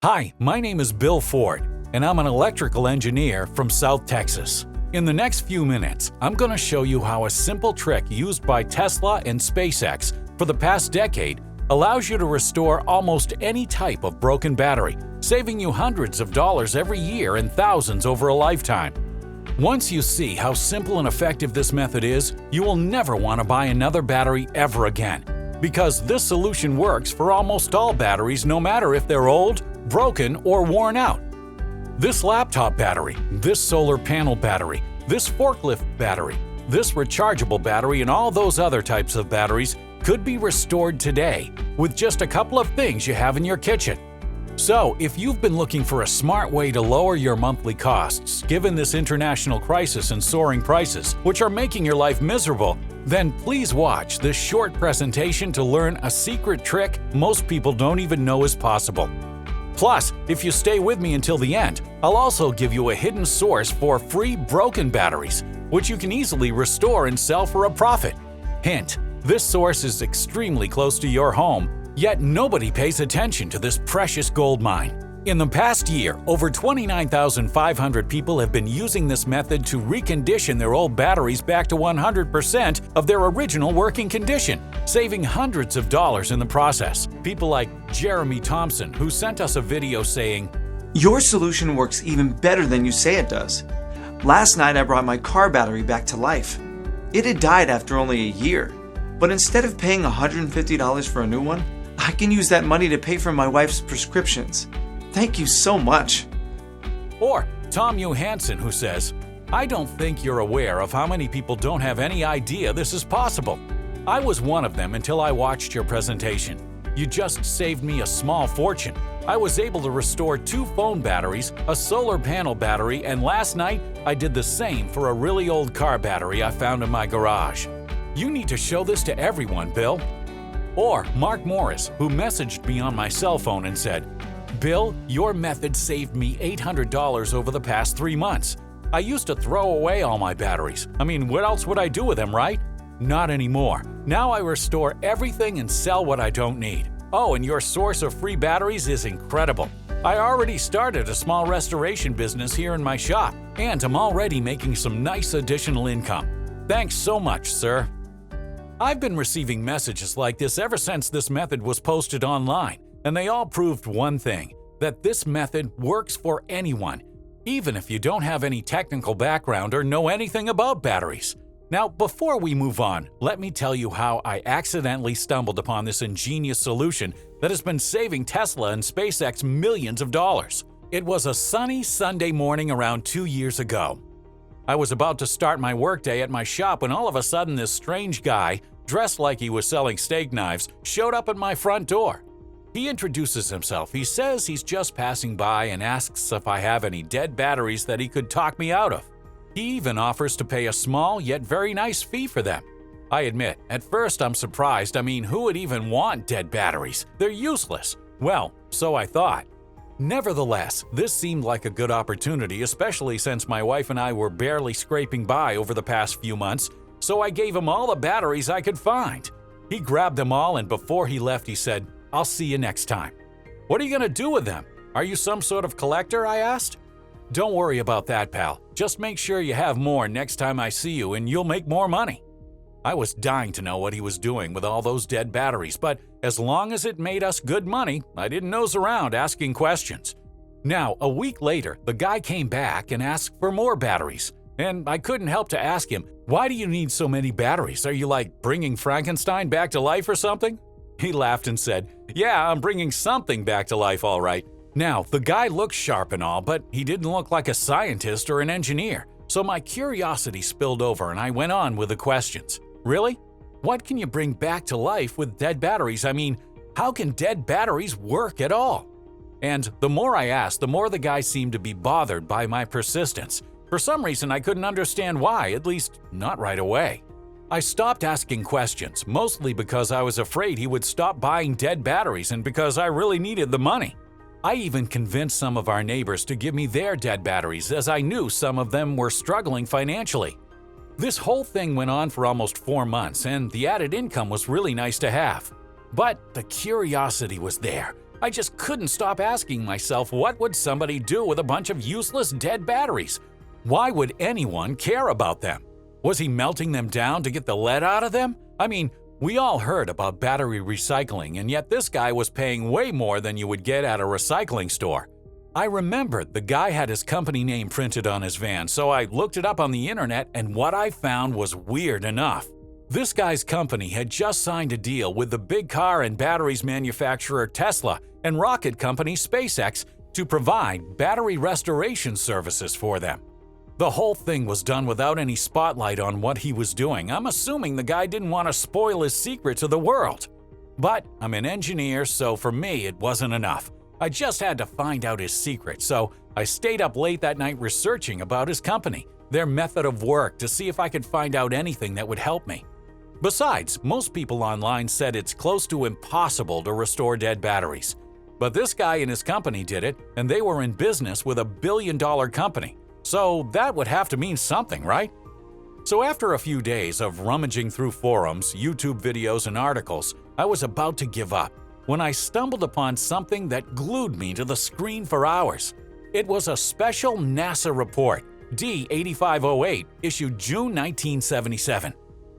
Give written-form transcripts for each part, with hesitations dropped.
Hi, my name is Bill Ford, and I'm an electrical engineer from South Texas. In the next few minutes, I'm going to show you how a simple trick used by Tesla and SpaceX for the past decade allows you to restore almost any type of broken battery, saving you hundreds of dollars every year and thousands over a lifetime. Once you see how simple and effective this method is, you will never want to buy another battery ever again, because this solution works for almost all batteries, no matter if they're old, broken, or worn out. This laptop battery, this solar panel battery, this forklift battery, this rechargeable battery, and all those other types of batteries could be restored today with just a couple of things you have in your kitchen. So, if you've been looking for a smart way to lower your monthly costs, given this international crisis and soaring prices, which are making your life miserable, then please watch this short presentation to learn a secret trick most people don't even know is possible. Plus, if you stay with me until the end, I'll also give you a hidden source for free broken batteries, which you can easily restore and sell for a profit. Hint: this source is extremely close to your home, yet nobody pays attention to this precious gold mine. In the past year, over 29,500 people have been using this method to recondition their old batteries back to 100% of their original working condition, saving hundreds of dollars in the process. People like Jeremy Thompson, who sent us a video saying, "Your solution works even better than you say it does. Last night I brought my car battery back to life. It had died after only a year, but instead of paying $150 for a new one, I can use that money to pay for my wife's prescriptions. Thank you so much." Or Tom Johansson, who says, "I don't think you're aware of how many people don't have any idea this is possible. I was one of them until I watched your presentation. You just saved me a small fortune. I was able to restore 2 phone batteries, a solar panel battery, and last night I did the same for a really old car battery I found in my garage. You need to show this to everyone, Bill." Or Mark Morris, who messaged me on my cell phone and said, "Bill, your method saved me $800 over the past 3 months. I used to throw away all my batteries. I mean, what else would I do with them, right? Not anymore. Now I restore everything and sell what I don't need. Oh, and your source of free batteries is incredible. I already started a small restoration business here in my shop, and I'm already making some nice additional income. Thanks so much, sir." I've been receiving messages like this ever since this method was posted online, and they all proved one thing: that this method works for anyone, even if you don't have any technical background or know anything about batteries. Now, before we move on, let me tell you how I accidentally stumbled upon this ingenious solution that has been saving Tesla and SpaceX millions of dollars. It was a sunny Sunday morning around 2 years ago. I was about to start my workday at my shop when all of a sudden this strange guy, dressed like he was selling steak knives, showed up at my front door. He introduces himself. He says he's just passing by and asks if I have any dead batteries that he could talk me out of. He even offers to pay a small yet very nice fee for them. I admit, at first I'm surprised. I mean, who would even want dead batteries? They're useless. Well, so I thought. Nevertheless, this seemed like a good opportunity, especially since my wife and I were barely scraping by over the past few months, so I gave him all the batteries I could find. He grabbed them all, and before he left he said, "I'll see you next time." "What are you going to do with them? Are you some sort of collector?" I asked. "Don't worry about that, pal. Just make sure you have more next time I see you and you'll make more money." I was dying to know what he was doing with all those dead batteries, but as long as it made us good money, I didn't nose around asking questions. Now, a week later, the guy came back and asked for more batteries, and I couldn't help to ask him, "Why do you need so many batteries? Are you like bringing Frankenstein back to life or something?" He laughed and said, "Yeah, I'm bringing something back to life, all right." Now, the guy looked sharp and all, but he didn't look like a scientist or an engineer, so my curiosity spilled over and I went on with the questions. Really? What can you bring back to life with dead batteries? I mean, how can dead batteries work at all? And the more I asked, the more the guy seemed to be bothered by my persistence. For some reason, I couldn't understand why, at least not right away. I stopped asking questions, mostly because I was afraid he would stop buying dead batteries and because I really needed the money. I even convinced some of our neighbors to give me their dead batteries, as I knew some of them were struggling financially. This whole thing went on for almost 4 months, and the added income was really nice to have. But the curiosity was there, I just couldn't stop asking myself, what would somebody do with a bunch of useless dead batteries? Why would anyone care about them? Was he melting them down to get the lead out of them? I mean, we all heard about battery recycling, and yet this guy was paying way more than you would get at a recycling store. I remembered the guy had his company name printed on his van, so I looked it up on the internet, and what I found was weird enough. This guy's company had just signed a deal with the big car and batteries manufacturer Tesla and rocket company SpaceX to provide battery restoration services for them. The whole thing was done without any spotlight on what he was doing. I'm assuming the guy didn't want to spoil his secret to the world. But I'm an engineer, so for me it wasn't enough. I just had to find out his secret, so I stayed up late that night researching about his company, their method of work, to see if I could find out anything that would help me. Besides, most people online said it's close to impossible to restore dead batteries. But this guy and his company did it, and they were in business with $1 billion company. So that would have to mean something, right? So after a few days of rummaging through forums, YouTube videos, and articles, I was about to give up when I stumbled upon something that glued me to the screen for hours. It was a special NASA report, D8508, issued June 1977.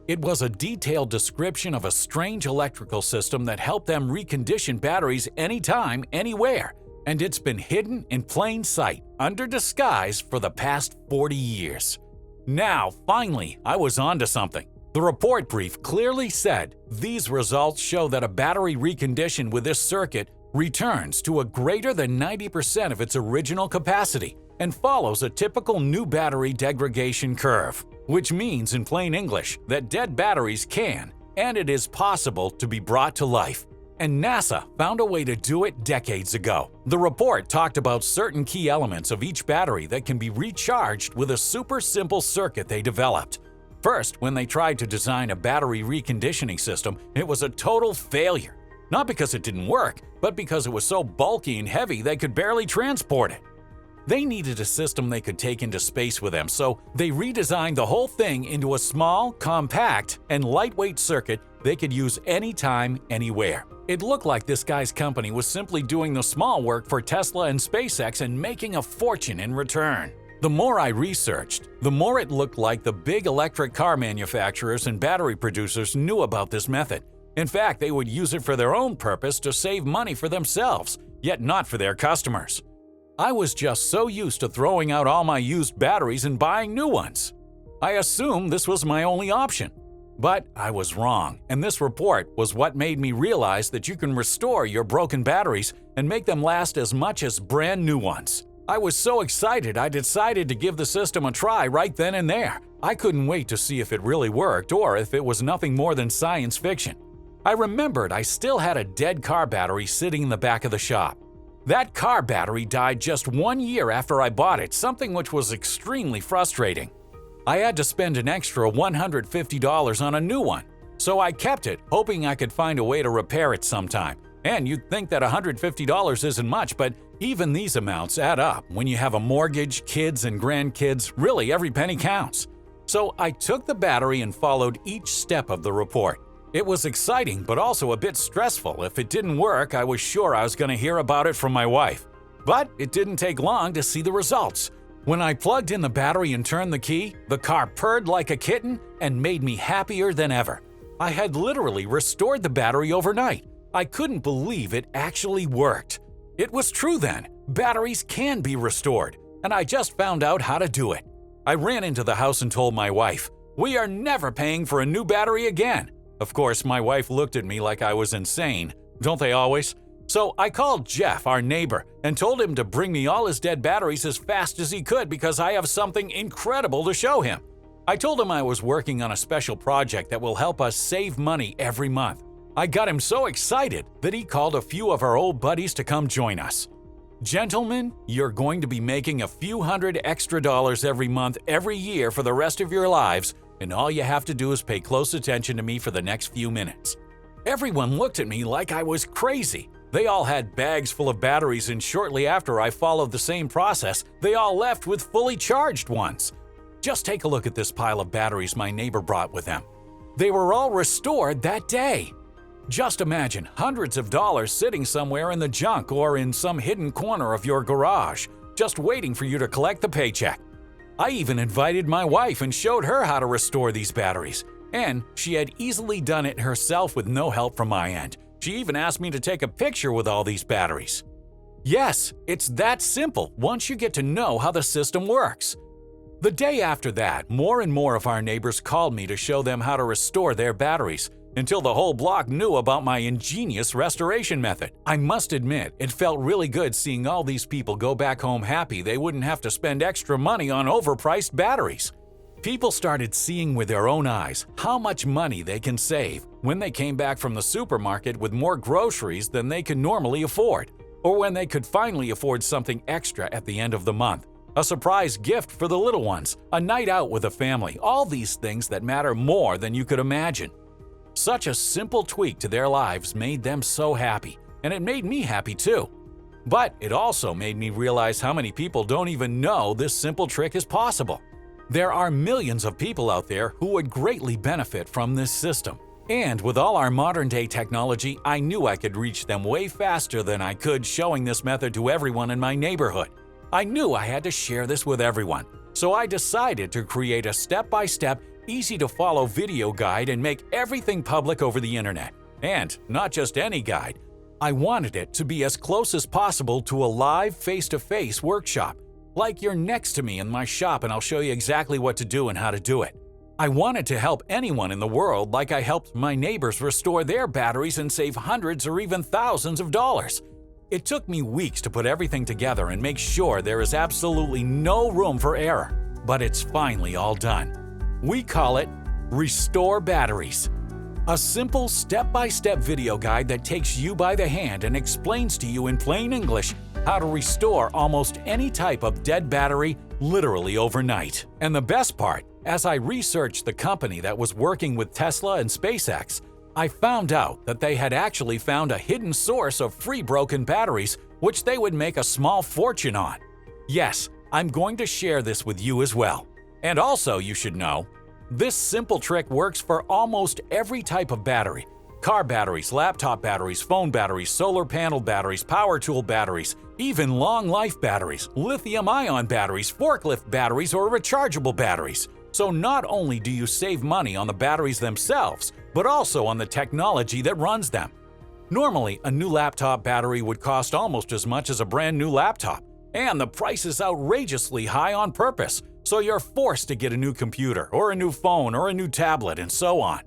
It was a detailed description of a strange electrical system that helped them recondition batteries anytime, anywhere, and it's been hidden in plain sight, under disguise, for the past 40 years. Now, finally, I was onto something. The report brief clearly said, these results show that a battery reconditioned with this circuit returns to a greater than 90% of its original capacity and follows a typical new battery degradation curve, which means in plain English that dead batteries can, and it is possible, to be brought to life. And NASA found a way to do it decades ago. The report talked about certain key elements of each battery that can be recharged with a super simple circuit they developed. First, when they tried to design a battery reconditioning system, it was a total failure. Not because it didn't work, but because it was so bulky and heavy they could barely transport it. They needed a system they could take into space with them, so they redesigned the whole thing into a small, compact, and lightweight circuit they could use anytime, anywhere. It looked like this guy's company was simply doing the small work for Tesla and SpaceX and making a fortune in return. The more I researched, the more it looked like the big electric car manufacturers and battery producers knew about this method. In fact, they would use it for their own purpose to save money for themselves, yet not for their customers. I was just so used to throwing out all my used batteries and buying new ones. I assumed this was my only option. But I was wrong, and this report was what made me realize that you can restore your broken batteries and make them last as much as brand new ones. I was so excited I decided to give the system a try right then and there. I couldn't wait to see if it really worked or if it was nothing more than science fiction. I remembered I still had a dead car battery sitting in the back of the shop. That car battery died just 1 year after I bought it, something which was extremely frustrating. I had to spend an extra $150 on a new one, so I kept it, hoping I could find a way to repair it sometime. And you'd think that $150 isn't much, but even these amounts add up. When you have a mortgage, kids, and grandkids, really every penny counts. So I took the battery and followed each step of the report. It was exciting, but also a bit stressful. If it didn't work, I was sure I was going to hear about it from my wife. But it didn't take long to see the results. When I plugged in the battery and turned the key, the car purred like a kitten and made me happier than ever. I had literally restored the battery overnight. I couldn't believe it actually worked. It was true then. Batteries can be restored, and I just found out how to do it. I ran into the house and told my wife, "We are never paying for a new battery again." Of course, my wife looked at me like I was insane. Don't they always? So I called Jeff, our neighbor, and told him to bring me all his dead batteries as fast as he could because I have something incredible to show him. I told him I was working on a special project that will help us save money every month. I got him so excited that he called a few of our old buddies to come join us. Gentlemen, you're going to be making a few $100 extra every month, every year for the rest of your lives, and all you have to do is pay close attention to me for the next few minutes. Everyone looked at me like I was crazy. They all had bags full of batteries, and shortly after I followed the same process, they all left with fully charged ones. Just take a look at this pile of batteries my neighbor brought with him. They were all restored that day. Just imagine hundreds of dollars sitting somewhere in the junk or in some hidden corner of your garage, just waiting for you to collect the paycheck. I even invited my wife and showed her how to restore these batteries, and she had easily done it herself with no help from my end. She even asked me to take a picture with all these batteries. Yes, it's that simple once you get to know how the system works. The day after that, more and more of our neighbors called me to show them how to restore their batteries, until the whole block knew about my ingenious restoration method. I must admit, it felt really good seeing all these people go back home happy they wouldn't have to spend extra money on overpriced batteries. People started seeing with their own eyes how much money they can save when they came back from the supermarket with more groceries than they could normally afford, or when they could finally afford something extra at the end of the month. A surprise gift for the little ones, a night out with a family, all these things that matter more than you could imagine. Such a simple tweak to their lives made them so happy, and it made me happy too. But it also made me realize how many people don't even know this simple trick is possible. There are millions of people out there who would greatly benefit from this system. And with all our modern-day technology, I knew I could reach them way faster than I could showing this method to everyone in my neighborhood. I knew I had to share this with everyone, so I decided to create a step-by-step, easy-to-follow video guide and make everything public over the internet. And not just any guide. I wanted it to be as close as possible to a live, face-to-face workshop. Like you're next to me in my shop and I'll show you exactly what to do and how to do it. I wanted to help anyone in the world like I helped my neighbors restore their batteries and save hundreds or even thousands of dollars. It took me weeks to put everything together and make sure there is absolutely no room for error, but it's finally all done. We call it Restore Batteries. A simple step-by-step video guide that takes you by the hand and explains to you in plain English how to restore almost any type of dead battery literally overnight. And the best part, as I researched the company that was working with Tesla and SpaceX, I found out that they had actually found a hidden source of free broken batteries which they would make a small fortune on. Yes, I'm going to share this with you as well. And also, you should know, this simple trick works for almost every type of battery. Car batteries, laptop batteries, phone batteries, solar panel batteries, power tool batteries, even long-life batteries, lithium-ion batteries, forklift batteries, or rechargeable batteries. So not only do you save money on the batteries themselves, but also on the technology that runs them. Normally, a new laptop battery would cost almost as much as a brand new laptop, and the price is outrageously high on purpose, so you're forced to get a new computer, or a new phone, or a new tablet, and so on.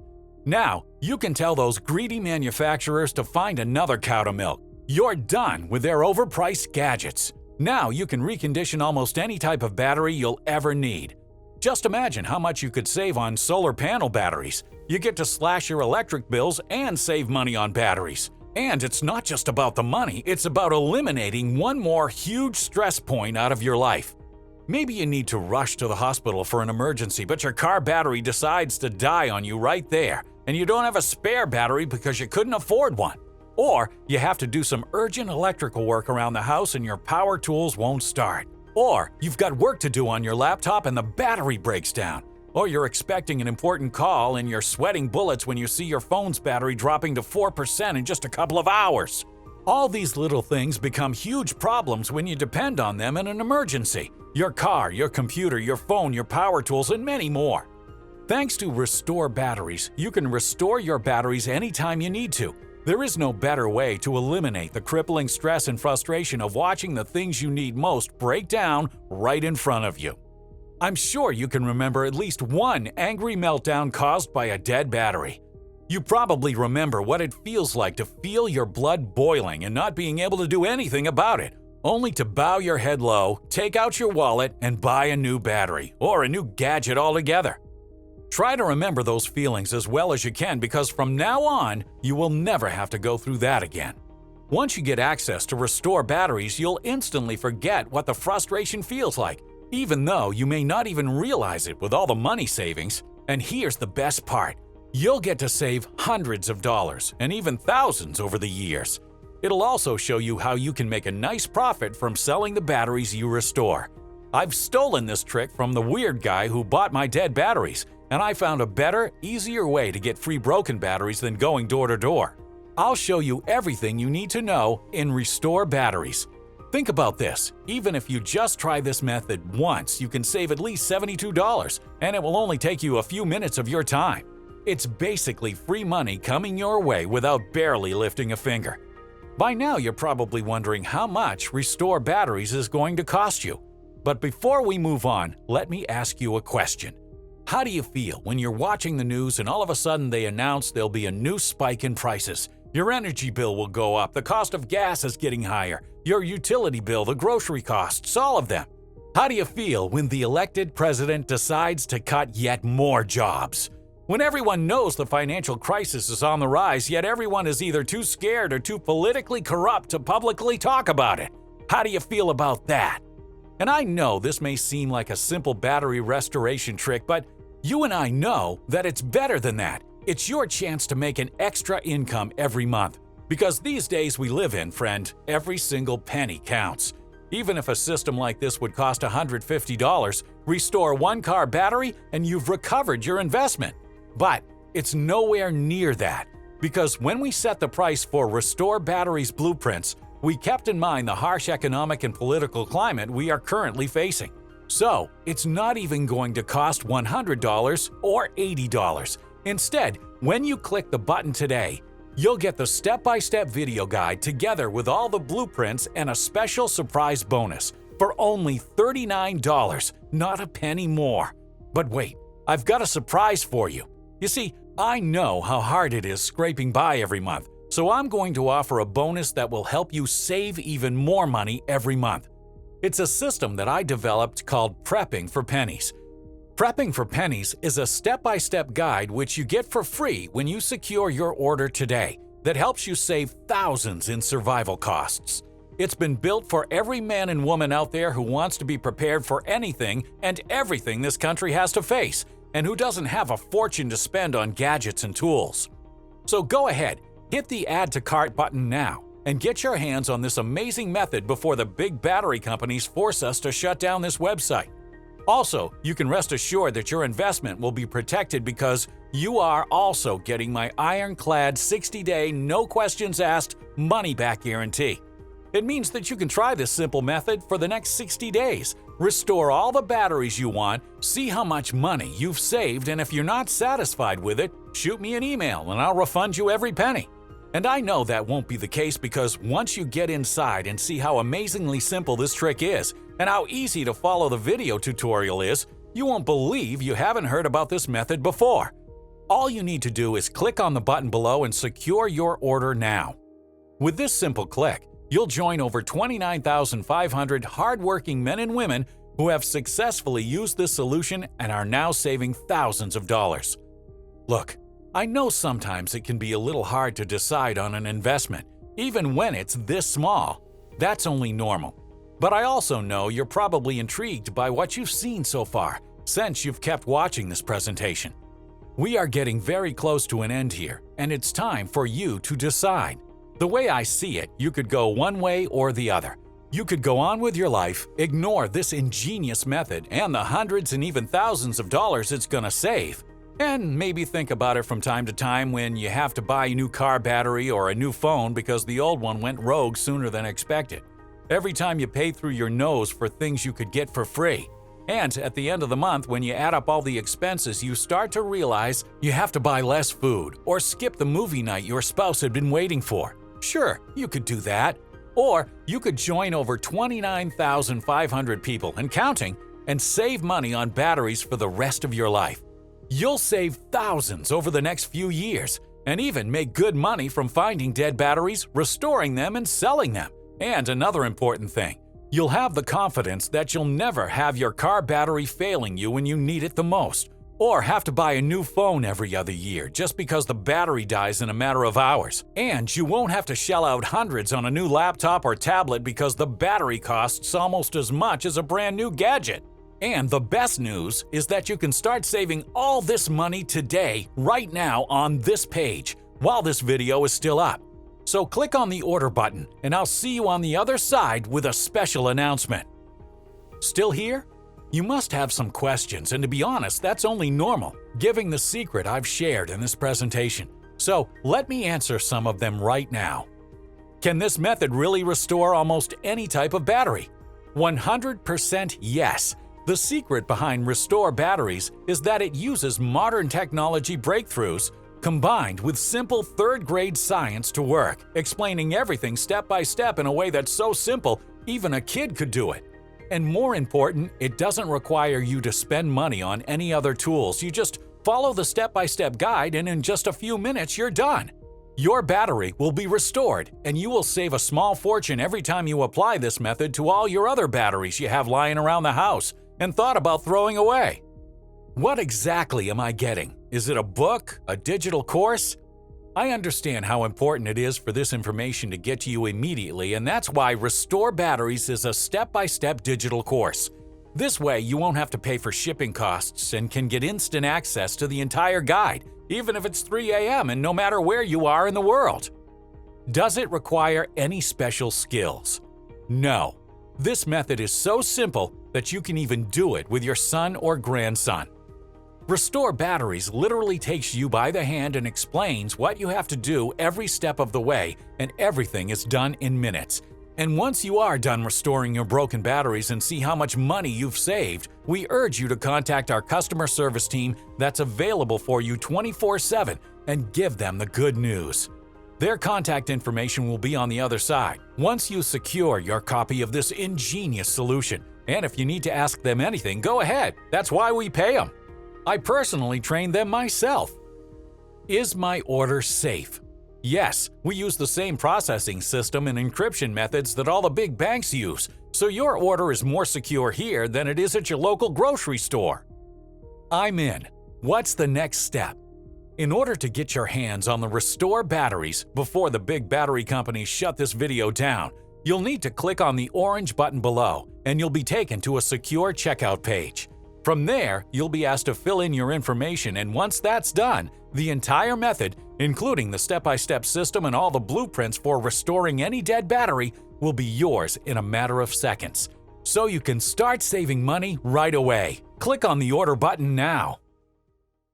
Now, you can tell those greedy manufacturers to find another cow to milk. You're done with their overpriced gadgets. Now you can recondition almost any type of battery you'll ever need. Just imagine how much you could save on solar panel batteries. You get to slash your electric bills and save money on batteries. And it's not just about the money, it's about eliminating one more huge stress point out of your life. Maybe you need to rush to the hospital for an emergency, but your car battery decides to die on you right there, and you don't have a spare battery because you couldn't afford one. Or you have to do some urgent electrical work around the house and your power tools won't start. Or you've got work to do on your laptop and the battery breaks down. Or you're expecting an important call and you're sweating bullets when you see your phone's battery dropping to 4% in just a couple of hours. All these little things become huge problems when you depend on them in an emergency. Your car, your computer, your phone, your power tools, and many more. Thanks to Restore Batteries, you can restore your batteries anytime you need to. There is no better way to eliminate the crippling stress and frustration of watching the things you need most break down right in front of you. I'm sure you can remember at least one angry meltdown caused by a dead battery. You probably remember what it feels like to feel your blood boiling and not being able to do anything about it, only to bow your head low, take out your wallet, and buy a new battery or a new gadget altogether. Try to remember those feelings as well as you can, because from now on, you will never have to go through that again. Once you get access to Restore Batteries, you'll instantly forget what the frustration feels like, even though you may not even realize it with all the money savings. And here's the best part. You'll get to save hundreds of dollars and even thousands over the years. It'll also show you how you can make a nice profit from selling the batteries you restore. I've stolen this trick from the weird guy who bought my dead batteries, and I found a better, easier way to get free broken batteries than going door to door. I'll show you everything you need to know in Restore Batteries. Think about this. Even if you just try this method once, you can save at least $72, and it will only take you a few minutes of your time. It's basically free money coming your way without barely lifting a finger. By now, you're probably wondering how much Restore Batteries is going to cost you. But before we move on, let me ask you a question. How do you feel when you're watching the news and all of a sudden they announce there'll be a new spike in prices? Your energy bill will go up, the cost of gas is getting higher, your utility bill, the grocery costs, all of them. How do you feel when the elected president decides to cut yet more jobs? When everyone knows the financial crisis is on the rise, yet everyone is either too scared or too politically corrupt to publicly talk about it. How do you feel about that? And I know this may seem like a simple battery restoration trick, but you and I know that it's better than that. It's your chance to make an extra income every month. Because these days we live in, friend, every single penny counts. Even if a system like this would cost $150, restore one car battery and you've recovered your investment. But it's nowhere near that. Because when we set the price for Restore Batteries blueprints, we kept in mind the harsh economic and political climate we are currently facing. So, it's not even going to cost $100 or $80. Instead, when you click the button today, you'll get the step-by-step video guide together with all the blueprints and a special surprise bonus for only $39, not a penny more. But wait, I've got a surprise for you. You see, I know how hard it is scraping by every month, so I'm going to offer a bonus that will help you save even more money every month. It's a system that I developed called Prepping for Pennies. Prepping for Pennies is a step-by-step guide which you get for free when you secure your order today that helps you save thousands in survival costs. It's been built for every man and woman out there who wants to be prepared for anything and everything this country has to face, and who doesn't have a fortune to spend on gadgets and tools. So go ahead, hit the Add to Cart button now, and get your hands on this amazing method before the big battery companies force us to shut down this website. Also, you can rest assured that your investment will be protected because you are also getting my ironclad 60-day, no questions asked, money-back guarantee. It means that you can try this simple method for the next 60 days, restore all the batteries you want, see how much money you've saved, and if you're not satisfied with it, shoot me an email and I'll refund you every penny. And I know that won't be the case because once you get inside and see how amazingly simple this trick is, and how easy to follow the video tutorial is, you won't believe you haven't heard about this method before. All you need to do is click on the button below and secure your order now. With this simple click, you'll join over 29,500 hardworking men and women who have successfully used this solution and are now saving thousands of dollars. Look, I know sometimes it can be a little hard to decide on an investment, even when it's this small. That's only normal. But I also know you're probably intrigued by what you've seen so far, since you've kept watching this presentation. We are getting very close to an end here, and it's time for you to decide. The way I see it, you could go one way or the other. You could go on with your life, ignore this ingenious method and the hundreds and even thousands of dollars it's gonna save, and maybe think about it from time to time when you have to buy a new car battery or a new phone because the old one went rogue sooner than expected. Every time you pay through your nose for things you could get for free. And at the end of the month, when you add up all the expenses, you start to realize you have to buy less food or skip the movie night your spouse had been waiting for. Sure, you could do that. Or you could join over 29,500 people and counting and save money on batteries for the rest of your life. You'll save thousands over the next few years and even make good money from finding dead batteries, restoring them, and selling them. And another important thing, you'll have the confidence that you'll never have your car battery failing you when you need it the most, or have to buy a new phone every other year just because the battery dies in a matter of hours. And you won't have to shell out hundreds on a new laptop or tablet because the battery costs almost as much as a brand new gadget. And the best news is that you can start saving all this money today, right now on this page, while this video is still up. So click on the order button, and I'll see you on the other side with a special announcement. Still here? You must have some questions, and to be honest, that's only normal, given the secret I've shared in this presentation. So let me answer some of them right now. Can this method really restore almost any type of battery? 100% yes. The secret behind Restore Batteries is that it uses modern technology breakthroughs combined with simple third-grade science to work, explaining everything step by step in a way that's so simple even a kid could do it. And more important, it doesn't require you to spend money on any other tools. You just follow the step-by-step guide and in just a few minutes you're done. Your battery will be restored and you will save a small fortune every time you apply this method to all your other batteries you have lying around the house and thought about throwing away. What exactly am I getting? Is it a book? A digital course? I understand how important it is for this information to get to you immediately, and that's why Restore Batteries is a step-by-step digital course. This way, you won't have to pay for shipping costs and can get instant access to the entire guide, even if it's 3 a.m. and no matter where you are in the world. Does it require any special skills? No. This method is so simple that you can even do it with your son or grandson. Restore Batteries literally takes you by the hand and explains what you have to do every step of the way, and everything is done in minutes. And once you are done restoring your broken batteries and see how much money you've saved, we urge you to contact our customer service team that's available for you 24/7 and give them the good news. Their contact information will be on the other side once you secure your copy of this ingenious solution. And if you need to ask them anything, go ahead. That's why we pay them. I personally trained them myself. Is my order safe? Yes, we use the same processing system and encryption methods that all the big banks use, so your order is more secure here than it is at your local grocery store. I'm in. What's the next step? In order to get your hands on the Restore Batteries before the big battery companies shut this video down, you'll need to click on the orange button below and you'll be taken to a secure checkout page. From there, you'll be asked to fill in your information, and once that's done, the entire method, including the step-by-step system and all the blueprints for restoring any dead battery, will be yours in a matter of seconds. So you can start saving money right away. Click on the order button now.